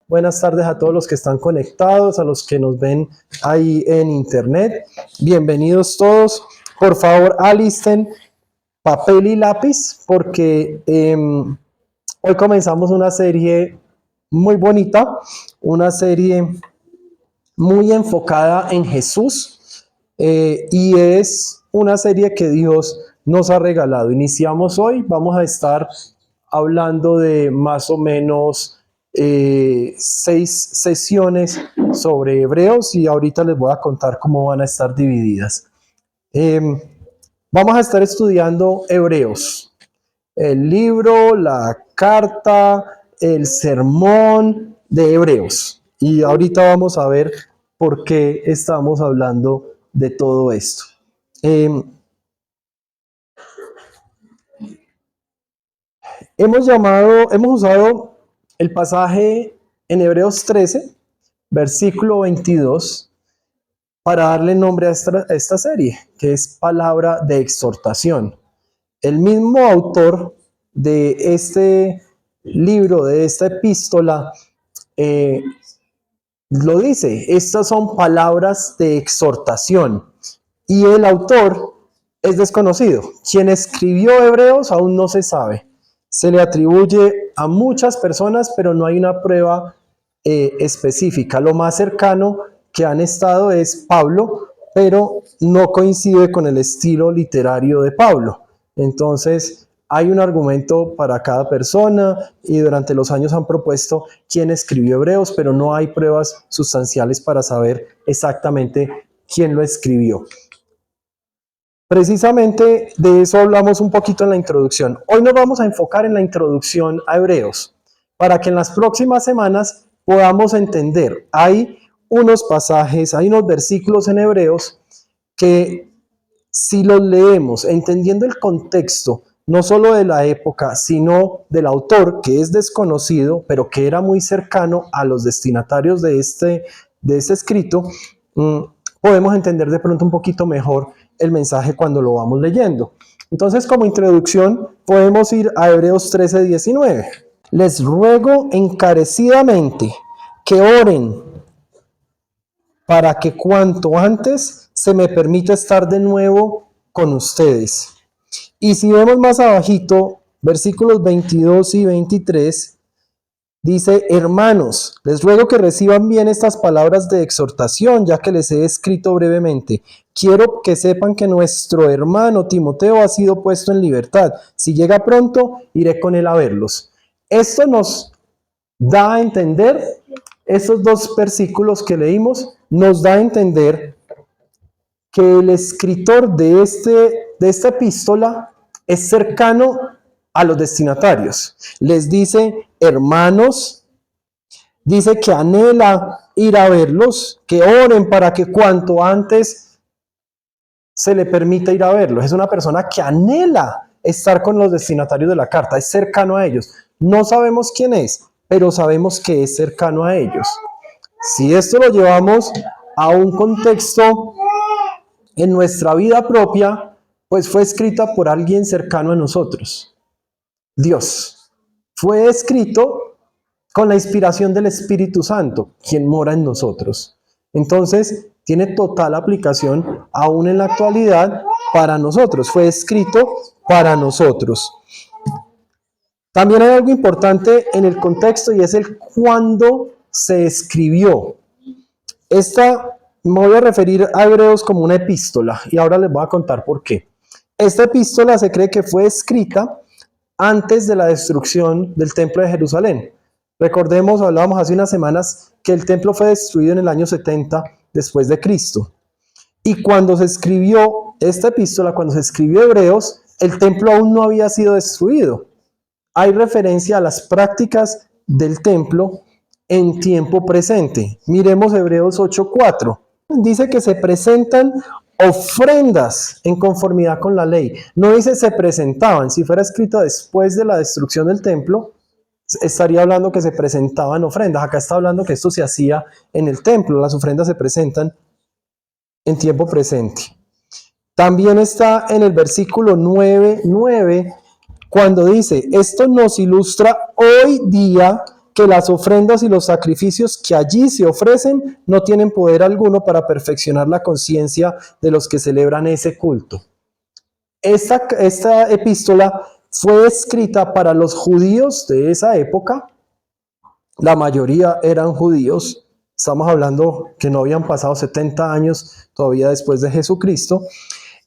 buenas tardes a todos los que están conectados, a los que nos ven ahí en internet. Bienvenidos todos. Por favor, alisten papel y lápiz porque hoy comenzamos una serie muy bonita, una serie muy enfocada en Jesús y es una serie que Dios nos ha regalado. Iniciamos hoy, vamos a estar hablando de más o menos 6 sesiones sobre Hebreos y ahorita les voy a contar cómo van a estar divididas. Vamos a estar estudiando Hebreos, el libro, la carta, el sermón de Hebreos. Y ahorita vamos a ver por qué estamos hablando de todo esto. Hemos usado el pasaje en Hebreos 13, versículo 22, para darle nombre a esta serie, que es palabra de exhortación. El mismo autor de este libro, de esta epístola, lo dice, estas son palabras de exhortación. Y el autor es desconocido. Quien escribió Hebreos aún no se sabe. Se le atribuye a muchas personas, pero no hay una prueba específica. Lo más cercano que han estado es Pablo, pero no coincide con el estilo literario de Pablo. Entonces, hay un argumento para cada persona y durante los años han propuesto quién escribió Hebreos, pero no hay pruebas sustanciales para saber exactamente quién lo escribió. Precisamente de eso hablamos un poquito en la introducción. Hoy nos vamos a enfocar en la introducción a Hebreos, para que en las próximas semanas podamos entender. Hay unos pasajes, hay unos versículos en Hebreos que si los leemos entendiendo el contexto, no solo de la época, sino del autor, que es desconocido, pero que era muy cercano a los destinatarios de este escrito, podemos entender de pronto un poquito mejor el mensaje cuando lo vamos leyendo. Entonces, como introducción, podemos ir a Hebreos 13:19. Les ruego encarecidamente que oren para que cuanto antes se me permita estar de nuevo con ustedes. Y si vemos más abajito, versículos 22 y 23, dice: hermanos, les ruego que reciban bien estas palabras de exhortación, ya que les he escrito brevemente. Quiero que sepan que nuestro hermano Timoteo ha sido puesto en libertad. Si llega pronto, iré con él a verlos. Esto nos da a entender, estos dos versículos que leímos, nos da a entender que el escritor de esta epístola es cercano a los destinatarios. Les dice hermanos, dice que anhela ir a verlos, que oren para que cuanto antes se le permita ir a verlos. Es una persona que anhela estar con los destinatarios de la carta, es cercano a ellos. No sabemos quién es, pero sabemos que es cercano a ellos. Si esto lo llevamos a un contexto en nuestra vida propia, pues fue escrita por alguien cercano a nosotros. Dios. Fue escrito con la inspiración del Espíritu Santo, quien mora en nosotros. Entonces, tiene total aplicación aún en la actualidad para nosotros. Fue escrito para nosotros. También hay algo importante en el contexto y es el cuándo se escribió. Me voy a referir a Hebreos como una epístola y ahora les voy a contar por qué. Esta epístola se cree que fue escrita antes de la destrucción del templo de Jerusalén. Recordemos, hablábamos hace unas semanas que el templo fue destruido en el año 70 después de Cristo. Y cuando se escribió esta epístola, cuando se escribió Hebreos, el templo aún no había sido destruido. Hay referencia a las prácticas del templo en tiempo presente. Miremos Hebreos 8:4. Dice que se presentan ofrendas en conformidad con la ley. No dice se presentaban. Si fuera escrito después de la destrucción del templo, estaría hablando que se presentaban ofrendas. Acá está hablando que esto se hacía en el templo. Las ofrendas se presentan en tiempo presente. También está en el versículo 9:9, cuando dice: esto nos ilustra hoy día que las ofrendas y los sacrificios que allí se ofrecen no tienen poder alguno para perfeccionar la conciencia de los que celebran ese culto. Esta epístola fue escrita para los judíos de esa época. La mayoría eran judíos. Estamos hablando que no habían pasado 70 años todavía después de Jesucristo.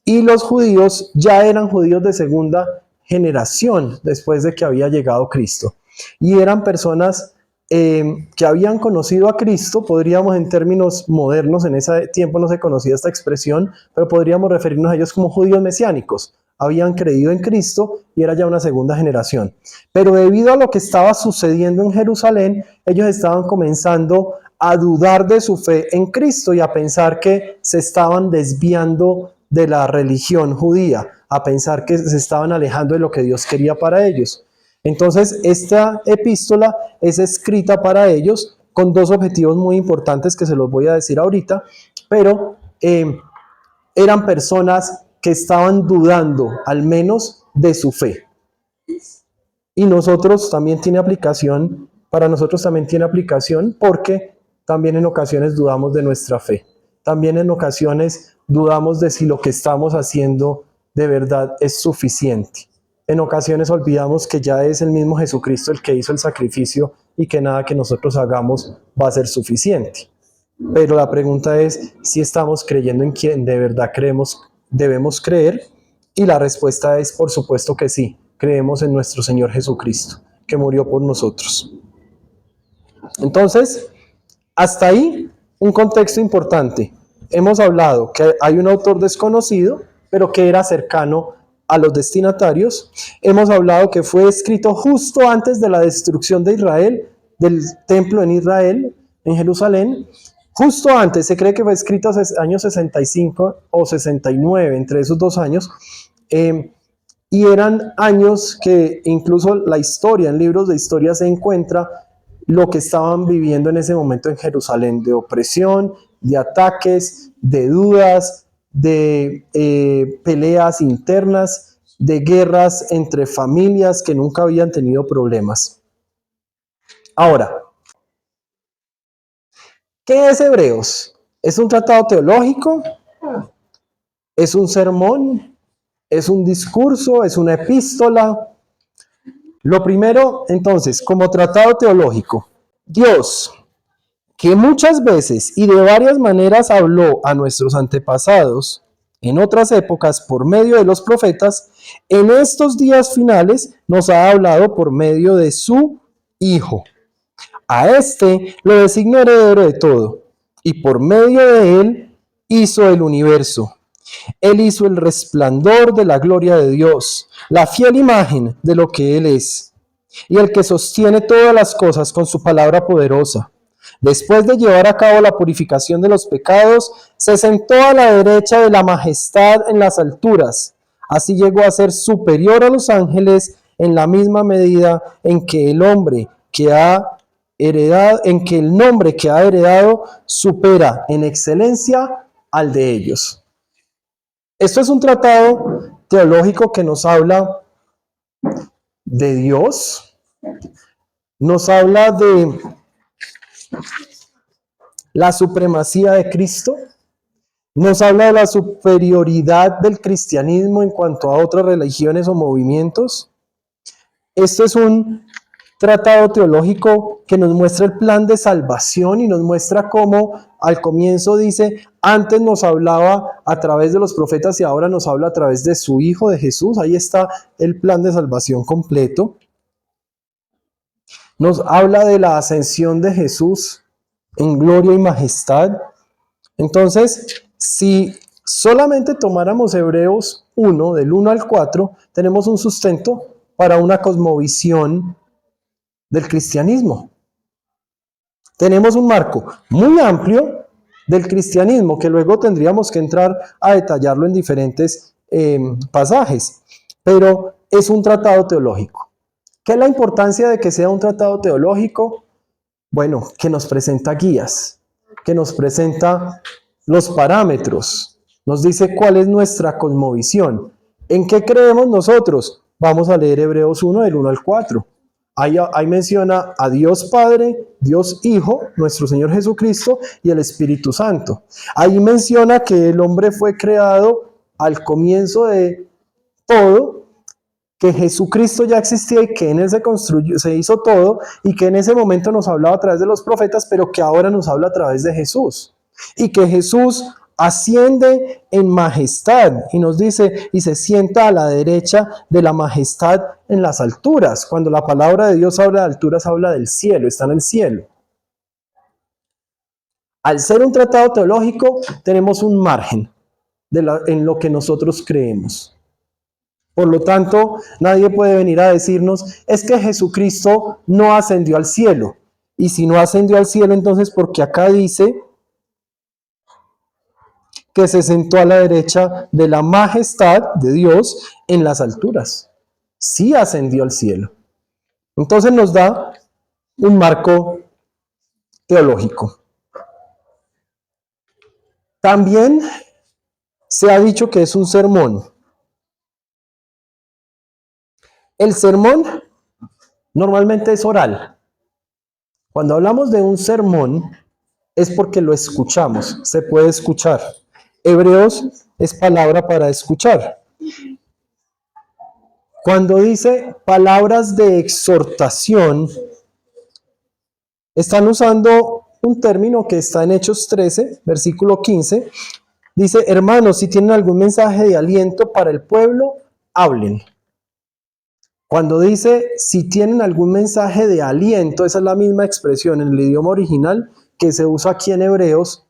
Y los judíos ya eran judíos de segunda generación después de que había llegado Cristo. Y eran personas que habían conocido a Cristo. Podríamos, en términos modernos, en ese tiempo no se conocía esta expresión, pero podríamos referirnos a ellos como judíos mesiánicos. Habían creído en Cristo y era ya una segunda generación. Pero debido a lo que estaba sucediendo en Jerusalén, ellos estaban comenzando a dudar de su fe en Cristo y a pensar que se estaban desviando de la religión judía, a pensar que se estaban alejando de lo que Dios quería para ellos. Entonces, esta epístola es escrita para ellos con dos objetivos muy importantes que se los voy a decir ahorita, pero eran personas que estaban dudando, al menos, de su fe. Y nosotros también tiene aplicación, para nosotros también tiene aplicación, porque también en ocasiones dudamos de nuestra fe. También en ocasiones dudamos de si lo que estamos haciendo de verdad es suficiente. En ocasiones olvidamos que ya es el mismo Jesucristo el que hizo el sacrificio y que nada que nosotros hagamos va a ser suficiente. Pero la pregunta es si estamos creyendo en quien de verdad debemos creer, y la respuesta es por supuesto que sí, creemos en nuestro Señor Jesucristo, que murió por nosotros. Entonces, hasta ahí un contexto importante. Hemos hablado que hay un autor desconocido, pero que era cercano a los destinatarios. Hemos hablado que fue escrito justo antes de la destrucción de Israel, del templo en Israel, en Jerusalén. Justo antes, se cree que fue escrito en años 65 o 69, entre esos 2 años, y eran años que incluso la historia, en libros de historia se encuentra lo que estaban viviendo en ese momento en Jerusalén, de opresión, de ataques, de dudas, de peleas internas, de guerras entre familias que nunca habían tenido problemas. Ahora, ¿qué es Hebreos? ¿Es un tratado teológico? ¿Es un sermón? ¿Es un discurso? ¿Es una epístola? Lo primero, entonces, como tratado teológico, Dios, que muchas veces y de varias maneras habló a nuestros antepasados en otras épocas por medio de los profetas, en estos días finales nos ha hablado por medio de su Hijo. A este lo designó heredero de todo, y por medio de él hizo el universo. Él hizo el resplandor de la gloria de Dios, la fiel imagen de lo que Él es, y el que sostiene todas las cosas con su palabra poderosa. Después de llevar a cabo la purificación de los pecados, se sentó a la derecha de la majestad en las alturas. Así llegó a ser superior a los ángeles en la misma medida en que el nombre que ha heredado supera en excelencia al de ellos. Esto es un tratado teológico que nos habla de Dios, nos habla de la supremacía de Cristo, nos habla de la superioridad del cristianismo en cuanto a otras religiones o movimientos. Esto es un tratado teológico que nos muestra el plan de salvación y nos muestra cómo al comienzo dice, antes nos hablaba a través de los profetas y ahora nos habla a través de su Hijo, de Jesús. Ahí está el plan de salvación completo. Nos habla de la ascensión de Jesús en gloria y majestad. Entonces, si solamente tomáramos Hebreos 1, del 1 al 4, tenemos un sustento para una cosmovisión del cristianismo. Tenemos un marco muy amplio del cristianismo que luego tendríamos que entrar a detallarlo en diferentes pasajes, pero es un tratado teológico. ¿Qué es la importancia de que sea un tratado teológico? Bueno, que nos presenta guías, que nos presenta los parámetros, nos dice cuál es nuestra cosmovisión, en qué creemos nosotros. Vamos a leer Hebreos 1 del 1 al 4. Ahí menciona a Dios Padre, Dios Hijo, nuestro Señor Jesucristo y el Espíritu Santo. Ahí menciona que el hombre fue creado al comienzo de todo, que Jesucristo ya existía y que en él se hizo todo, y que en ese momento nos hablaba a través de los profetas, pero que ahora nos habla a través de Jesús. Y que Jesús asciende en majestad y nos dice, y se sienta a la derecha de la majestad en las alturas. Cuando la palabra de Dios habla de alturas, habla del cielo, está en el cielo. Al ser un tratado teológico, tenemos un margen en lo que nosotros creemos. Por lo tanto, nadie puede venir a decirnos, es que Jesucristo no ascendió al cielo. Y si no ascendió al cielo, entonces, ¿por qué acá dice que se sentó a la derecha de la majestad de Dios en las alturas? Sí ascendió al cielo. Entonces nos da un marco teológico. También se ha dicho que es un sermón. El sermón normalmente es oral. Cuando hablamos de un sermón es porque lo escuchamos, se puede escuchar. Hebreos es palabra para escuchar. Cuando dice palabras de exhortación, están usando un término que está en Hechos 13, versículo 15. Dice, hermanos, si tienen algún mensaje de aliento para el pueblo, hablen. Cuando dice, si tienen algún mensaje de aliento, esa es la misma expresión en el idioma original que se usa aquí en Hebreos,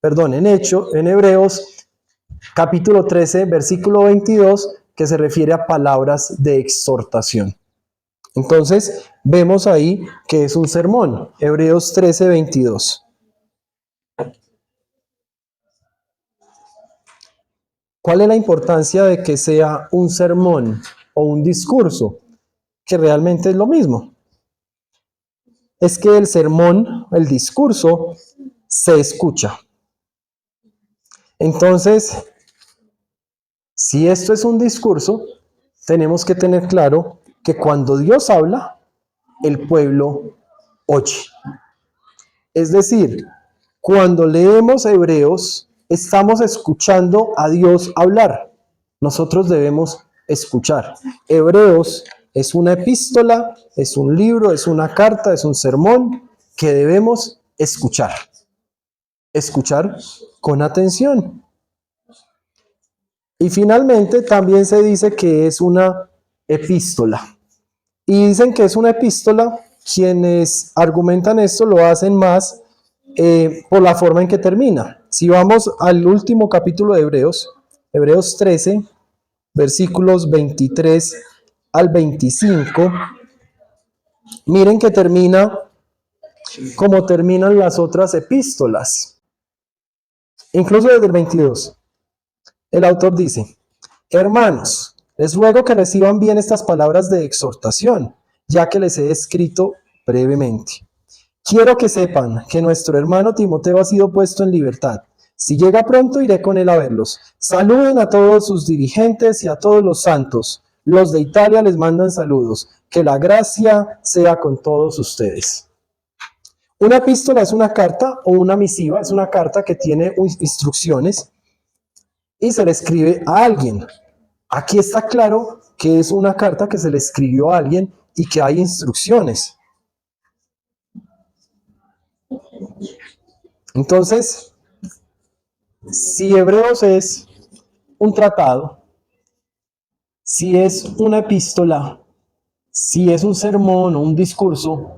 en Hebreos capítulo 13, versículo 22, que se refiere a palabras de exhortación. Entonces, vemos ahí que es un sermón, Hebreos 13, 22. ¿Cuál es la importancia de que sea un sermón o un discurso? Que realmente es lo mismo. Es que el sermón, el discurso, se escucha. Entonces, si esto es un discurso, tenemos que tener claro que cuando Dios habla, el pueblo oye. Es decir, cuando leemos Hebreos, estamos escuchando a Dios hablar. Nosotros debemos escuchar. Hebreos es una epístola, es un libro, es una carta, es un sermón que debemos escuchar. Escuchar con atención. Y finalmente también se dice que es una epístola. Y dicen que es una epístola, quienes argumentan esto lo hacen más por la forma en que termina. Si vamos al último capítulo de Hebreos, Hebreos 13, versículos 23 al 25, miren que termina como terminan las otras epístolas. Incluso desde el 22. El autor dice, hermanos, les ruego que reciban bien estas palabras de exhortación, ya que les he escrito brevemente. Quiero que sepan que nuestro hermano Timoteo ha sido puesto en libertad. Si llega pronto, iré con él a verlos. Saluden a todos sus dirigentes y a todos los santos. Los de Italia les mandan saludos. Que la gracia sea con todos ustedes. Una epístola es una carta o una misiva, es una carta que tiene instrucciones y se le escribe a alguien. Aquí está claro que es una carta que se le escribió a alguien y que hay instrucciones. Entonces, si Hebreos es un tratado, si es una epístola, si es un sermón o un discurso,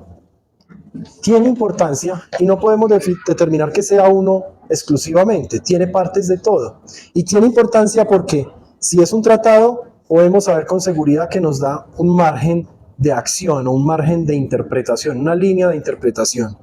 tiene importancia y no podemos determinar que sea uno exclusivamente, tiene partes de todo. Y tiene importancia porque si es un tratado, podemos saber con seguridad que nos da un margen de acción o un margen de interpretación, una línea de interpretación.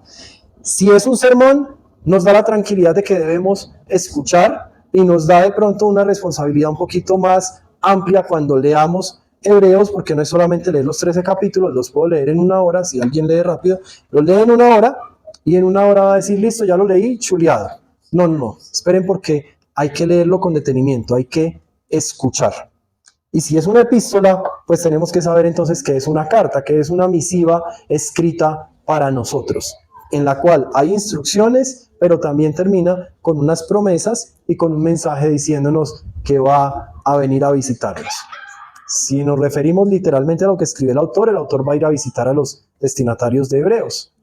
Si es un sermón, nos da la tranquilidad de que debemos escuchar y nos da de pronto una responsabilidad un poquito más amplia cuando leamos Hebreos, porque no es solamente leer los 13 capítulos, los puedo leer en una hora, si alguien lee rápido, los lee en una hora y en una hora va a decir, listo, ya lo leí, chuleado. No, esperen porque hay que leerlo con detenimiento, hay que escuchar. Y si es una epístola, pues tenemos que saber entonces qué es una carta, qué es una misiva escrita para nosotros, en la cual hay instrucciones, pero también termina con unas promesas y con un mensaje diciéndonos que va a venir a visitarnos. Si nos referimos literalmente a lo que escribe el autor va a ir a visitar a los destinatarios de Hebreos.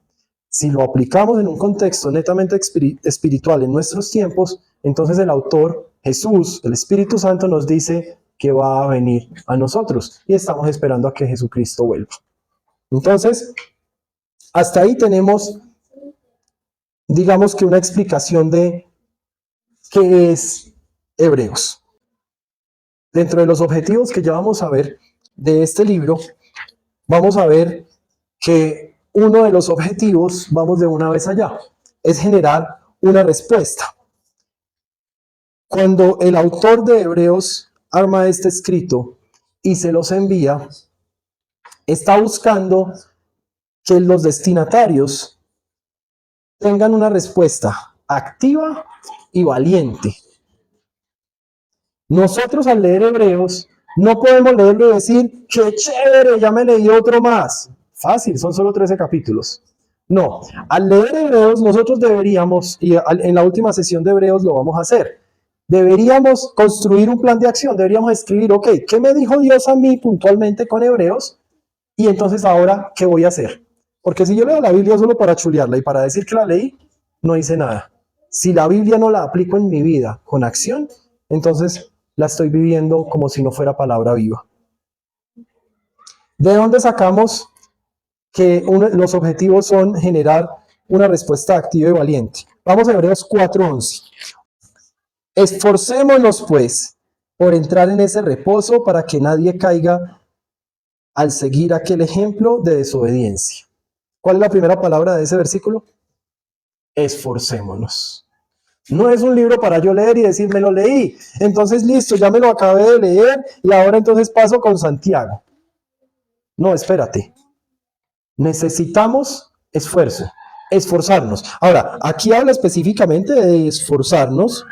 Si lo aplicamos en un contexto netamente espiritual en nuestros tiempos, entonces el autor, Jesús, el Espíritu Santo, nos dice que va a venir a nosotros y estamos esperando a que Jesucristo vuelva. Entonces, hasta ahí tenemos, digamos que una explicación de qué es Hebreos. Dentro de los objetivos que ya vamos a ver de este libro, vamos a ver que uno de los objetivos, vamos de una vez allá, es generar una respuesta. Cuando el autor de Hebreos arma este escrito y se los envía, está buscando que los destinatarios tengan una respuesta activa y valiente. Nosotros al leer Hebreos no podemos leerlo y decir, ¡qué chévere! Ya me leí otro más. Fácil, son solo 13 capítulos. No, al leer Hebreos nosotros deberíamos, y en la última sesión de Hebreos lo vamos a hacer, deberíamos construir un plan de acción, deberíamos escribir, ok, ¿qué me dijo Dios a mí puntualmente con Hebreos? Y entonces ahora, ¿qué voy a hacer? Porque si yo leo la Biblia solo para chulearla y para decir que la leí, no hice nada. Si la Biblia no la aplico en mi vida con acción, entonces la estoy viviendo como si no fuera palabra viva. ¿De dónde sacamos que los objetivos son generar una respuesta activa y valiente? Vamos a Hebreos 4:11. Esforcémonos pues por entrar en ese reposo para que nadie caiga al seguir aquel ejemplo de desobediencia. ¿Cuál es la primera palabra de ese versículo? Esforcémonos. No es un libro para yo leer y decir, me lo leí, entonces listo, ya me lo acabé de leer y ahora entonces paso con Santiago. No, espérate. Necesitamos esfuerzo, esforzarnos. Ahora, aquí habla específicamente de esforzarnos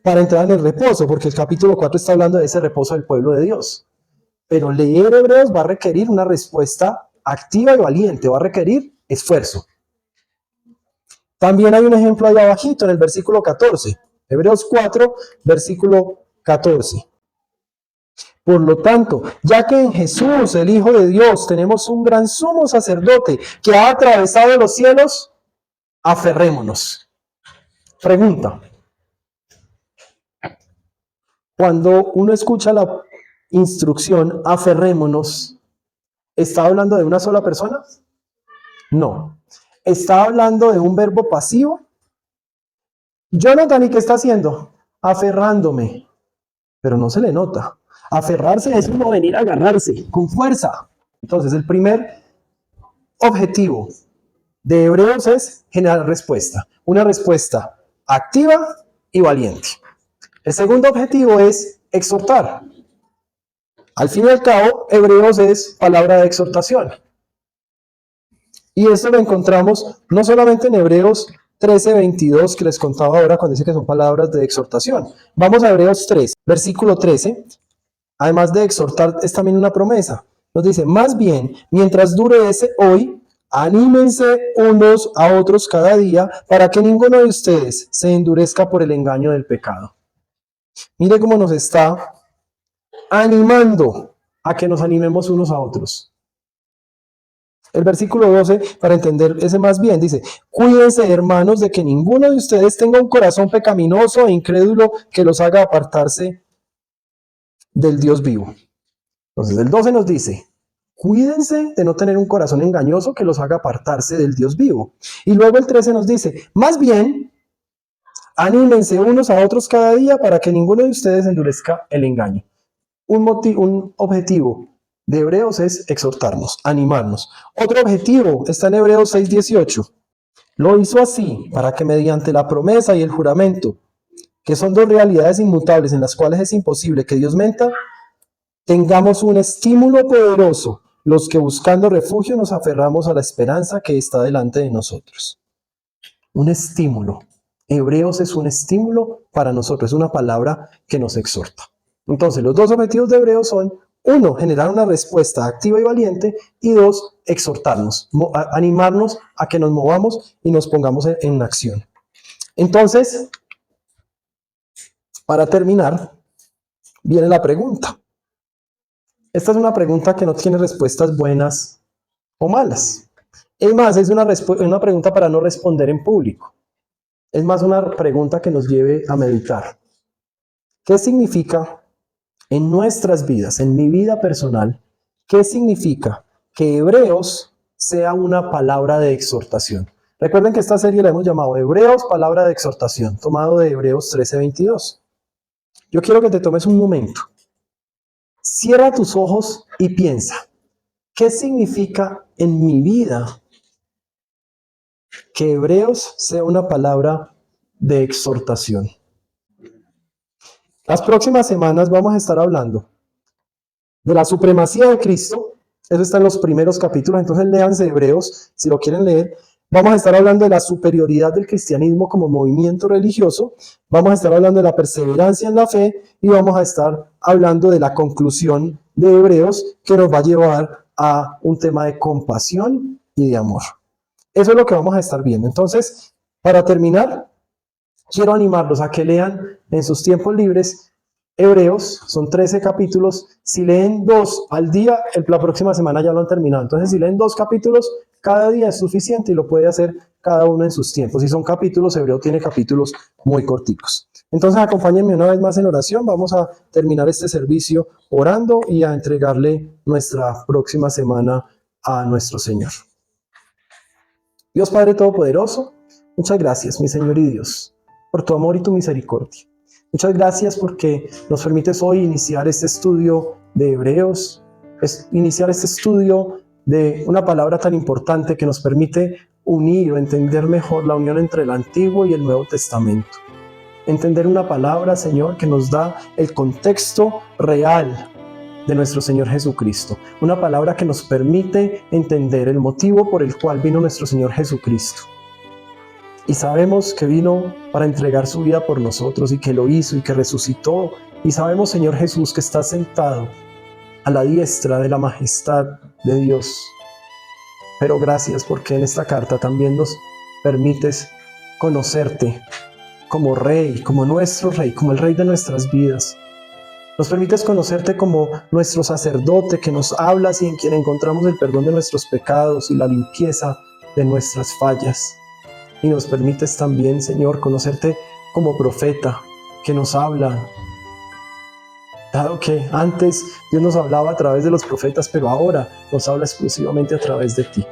para entrar en el reposo, porque el capítulo 4 está hablando de ese reposo del pueblo de Dios. Pero leer Hebreos va a requerir una respuesta activa y valiente, va a requerir esfuerzo. También hay un ejemplo ahí abajito en el versículo 14. Hebreos 4, versículo 14. Por lo tanto, ya que en Jesús, el Hijo de Dios, tenemos un gran sumo sacerdote que ha atravesado los cielos, aferrémonos. Pregunta. Cuando uno escucha la instrucción, aferrémonos, ¿está hablando de una sola persona? No. ¿Está hablando de un verbo pasivo? Jonathan, ¿y qué está haciendo? Aferrándome. Pero no se le nota. Aferrarse es uno venir a agarrarse con fuerza. Entonces, el primer objetivo de Hebreos es generar respuesta. Una respuesta activa y valiente. El segundo objetivo es exhortar. Al fin y al cabo, Hebreos es palabra de exhortación. Y esto lo encontramos no solamente en Hebreos 13:22 que les contaba ahora cuando dice que son palabras de exhortación. Vamos a Hebreos 3, versículo 13. Además de exhortar, es también una promesa. Nos dice, más bien, mientras dure ese hoy, anímense unos a otros cada día para que ninguno de ustedes se endurezca por el engaño del pecado. Mire cómo nos está animando a que nos animemos unos a otros. El versículo 12, para entender ese más bien, dice, cuídense, hermanos, de que ninguno de ustedes tenga un corazón pecaminoso e incrédulo que los haga apartarse del Dios vivo. Entonces, el 12 nos dice, cuídense de no tener un corazón engañoso que los haga apartarse del Dios vivo. Y luego el 13 nos dice, más bien, anímense unos a otros cada día para que ninguno de ustedes endurezca el engaño. Un objetivo de Hebreos es exhortarnos, animarnos. Otro objetivo está en Hebreos 6:18. Lo hizo así para que mediante la promesa y el juramento, que son dos realidades inmutables en las cuales es imposible que Dios menta, tengamos un estímulo poderoso, los que buscando refugio nos aferramos a la esperanza que está delante de nosotros. Un estímulo. Hebreos es un estímulo para nosotros, es una palabra que nos exhorta. Entonces, los dos objetivos de Hebreos son: uno, generar una respuesta activa y valiente, y dos, exhortarnos, animarnos a que nos movamos y nos pongamos en acción. Entonces, para terminar, viene la pregunta. Esta es una pregunta que no tiene respuestas buenas o malas. Es más, es una pregunta para no responder en público. Es más una pregunta que nos lleve a meditar. ¿Qué significa en nuestras vidas, en mi vida personal, qué significa que Hebreos sea una palabra de exhortación? Recuerden que esta serie la hemos llamado Hebreos, palabra de exhortación, tomado de Hebreos 13:22. Yo quiero que te tomes un momento. Cierra tus ojos y piensa, ¿qué significa en mi vida que Hebreos sea una palabra de exhortación? Las próximas semanas vamos a estar hablando de la supremacía de Cristo. Eso está en los primeros capítulos, entonces léanse Hebreos si lo quieren leer. Vamos a estar hablando de la superioridad del cristianismo como movimiento religioso. Vamos a estar hablando de la perseverancia en la fe y vamos a estar hablando de la conclusión de Hebreos, que nos va a llevar a un tema de compasión y de amor. Eso es lo que vamos a estar viendo. Entonces, para terminar, quiero animarlos a que lean en sus tiempos libres Hebreos. Son 13 capítulos. Si leen 2 al día, la próxima semana ya lo han terminado. Entonces, si leen 2 capítulos cada día es suficiente y lo puede hacer cada uno en sus tiempos. Si son capítulos, Hebreo tiene capítulos muy corticos. Entonces, acompáñenme una vez más en oración. Vamos a terminar este servicio orando y a entregarle nuestra próxima semana a nuestro Señor. Dios Padre Todopoderoso, muchas gracias, mi Señor y Dios, por tu amor y tu misericordia. Muchas gracias porque nos permites hoy iniciar este estudio de Hebreos, iniciar este estudio de una palabra tan importante que nos permite unir o entender mejor la unión entre el Antiguo y el Nuevo Testamento. Entender una palabra, Señor, que nos da el contexto real de nuestro Señor Jesucristo. Una palabra que nos permite entender el motivo por el cual vino nuestro Señor Jesucristo. Y sabemos que vino para entregar su vida por nosotros y que lo hizo y que resucitó. Y sabemos, Señor Jesús, que está sentado a la diestra de la majestad de Dios. Pero gracias porque en esta carta también nos permites conocerte como Rey, como nuestro Rey, como el Rey de nuestras vidas. Nos permites conocerte como nuestro sacerdote que nos hablas y en quien encontramos el perdón de nuestros pecados y la limpieza de nuestras fallas. Y nos permites también, Señor, conocerte como profeta que nos habla. Dado que antes Dios nos hablaba a través de los profetas, pero ahora nos habla exclusivamente a través de ti.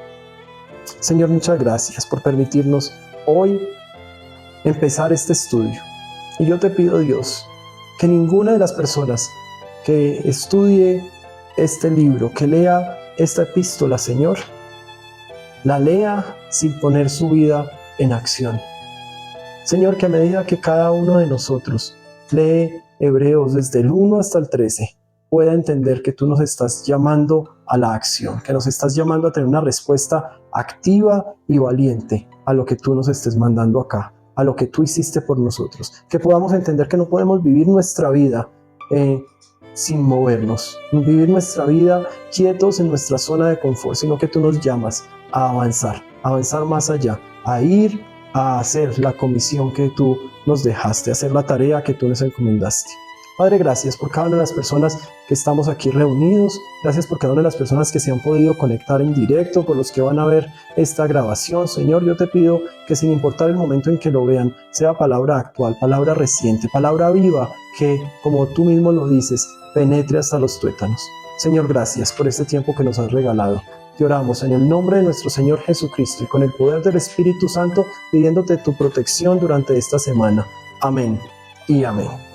Señor, muchas gracias por permitirnos hoy empezar este estudio. Y yo te pido, Dios, que ninguna de las personas que estudie este libro, que lea esta epístola, Señor, la lea sin poner su vida en acción. Señor, que a medida que cada uno de nosotros lee Hebreos desde el 1 hasta el 13, pueda entender que tú nos estás llamando a la acción, que nos estás llamando a tener una respuesta activa y valiente a lo que tú nos estés mandando acá, a lo que tú hiciste por nosotros, que podamos entender que no podemos vivir nuestra vida sin movernos, vivir nuestra vida quietos en nuestra zona de confort, sino que tú nos llamas a avanzar más allá, a ir a hacer la comisión que tú nos dejaste, a hacer la tarea que tú nos encomendaste. Padre, gracias por cada una de las personas que estamos aquí reunidos, gracias por cada una de las personas que se han podido conectar en directo, por los que van a ver esta grabación. Señor, yo te pido que sin importar el momento en que lo vean, sea palabra actual, palabra reciente, palabra viva, que, como tú mismo lo dices, penetre hasta los tuétanos. Señor, gracias por este tiempo que nos has regalado. Te oramos en el nombre de nuestro Señor Jesucristo y con el poder del Espíritu Santo, pidiéndote tu protección durante esta semana. Amén y amén.